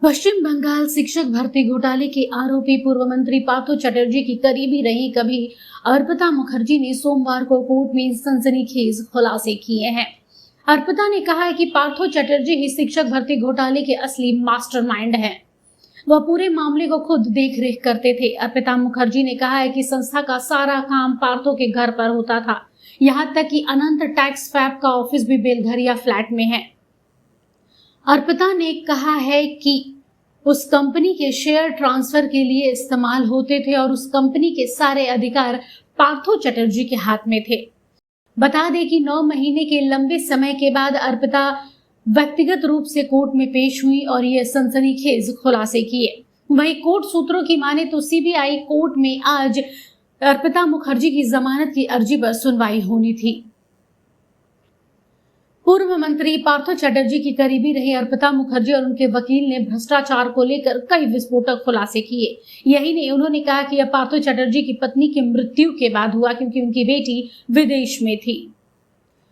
पश्चिम बंगाल शिक्षक भर्ती घोटाले के आरोपी पूर्व मंत्री पार्थो चटर्जी की करीबी रही कभी अर्पिता मुखर्जी ने सोमवार को कोर्ट में सनसनीखेज खुलासे किए हैं। अर्पिता ने कहा है कि पार्थो चटर्जी ही शिक्षक भर्ती घोटाले के असली मास्टरमाइंड हैं। वह पूरे मामले को खुद देख रेख करते थे। अर्पिता मुखर्जी ने कहा है कि संस्था का सारा काम पार्थो के घर पर होता था, यहाँ तक कि अनंत टैक्स फैब का ऑफिस भी बेलघरिया फ्लैट में है। अर्पिता ने कहा है कि उस कंपनी के शेयर ट्रांसफर के लिए इस्तेमाल होते थे और उस कंपनी के सारे अधिकार पार्थो चटर्जी के हाथ में थे। बता दें कि 9 महीने के लंबे समय के बाद अर्पिता व्यक्तिगत रूप से कोर्ट में पेश हुई और ये सनसनीखेज खुलासे किए। वहीं कोर्ट सूत्रों की माने तो सीबीआई कोर्ट में आज अर्पिता मुखर्जी की जमानत की अर्जी पर सुनवाई होनी थी। पूर्व मंत्री पार्थो चटर्जी की करीबी रही अर्पिता मुखर्जी और उनके वकील ने भ्रष्टाचार को लेकर कई विस्फोटक खुलासे किए। यही नहीं, उन्होंने कहा कि यह पार्थो चटर्जी की पत्नी की मृत्यु के बाद हुआ क्योंकि उनकी बेटी विदेश में थी।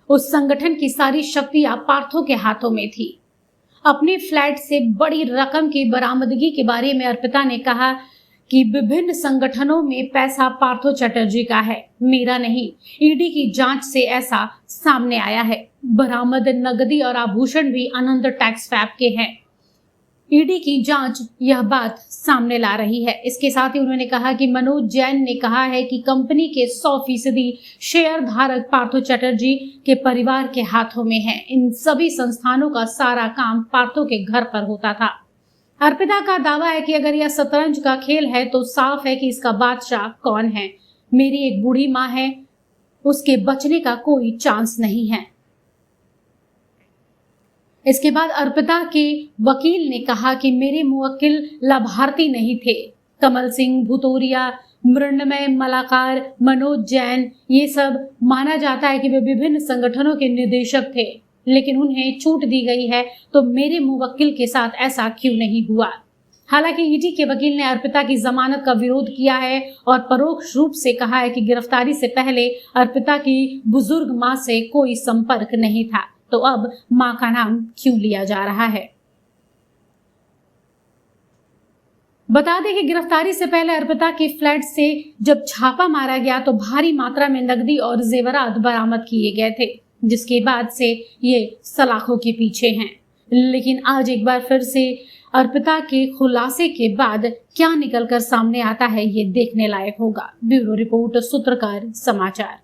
उस संगठन की सारी शक्तियां पार्थो के हाथों में थी। अपने फ्लैट से बड़ी रकम की बरामदगी के बारे में अर्पिता ने कहा कि विभिन्न संगठनों में पैसा पार्थो चटर्जी का है, मेरा नहीं। ईडी की जांच से ऐसा सामने आया है। बरामद नकदी और आभूषण भी अनंत टैक्स फैब के हैं। ईडी की जांच यह बात सामने ला रही है। इसके साथ ही उन्होंने कहा कि मनोज जैन ने कहा है कि कंपनी के 100% शेयर धारक पार्थो चटर्जी के परिवार के हाथों में है। इन सभी संस्थानों का सारा काम पार्थो के घर पर होता था। अर्पिता का दावा है कि अगर यह शतरंज का खेल है तो साफ है कि इसका बादशाह कौन है। मेरी एक बूढ़ी माँ है, उसके बचने का कोई चांस नहीं है। इसके बाद अर्पिता के वकील ने कहा कि मेरे मुवक्किल लाभार्थी नहीं थे। कमल सिंह भूतोरिया, मृण्मय मलाकार, मनोज जैन, ये सब माना जाता है कि वे विभिन्न संगठनों के निदेशक थे, लेकिन उन्हें छूट दी गई है, तो मेरे मुवक्किल के साथ ऐसा क्यों नहीं हुआ। हालांकि ईडी के वकील ने अर्पिता की जमानत का विरोध किया है और परोक्ष रूप से कहा है कि गिरफ्तारी से पहले अर्पिता की बुजुर्ग मां से कोई संपर्क नहीं था, तो अब मां का नाम क्यों लिया जा रहा है। बता दें कि गिरफ्तारी से पहले अर्पिता के फ्लैट से जब छापा मारा गया तो भारी मात्रा में नकदी और जेवरात बरामद किए गए थे, जिसके बाद से ये सलाखों के पीछे हैं। लेकिन आज एक बार फिर से अर्पिता के खुलासे के बाद क्या निकलकर सामने आता है, ये देखने लायक होगा। ब्यूरो रिपोर्ट, सूत्रकार समाचार।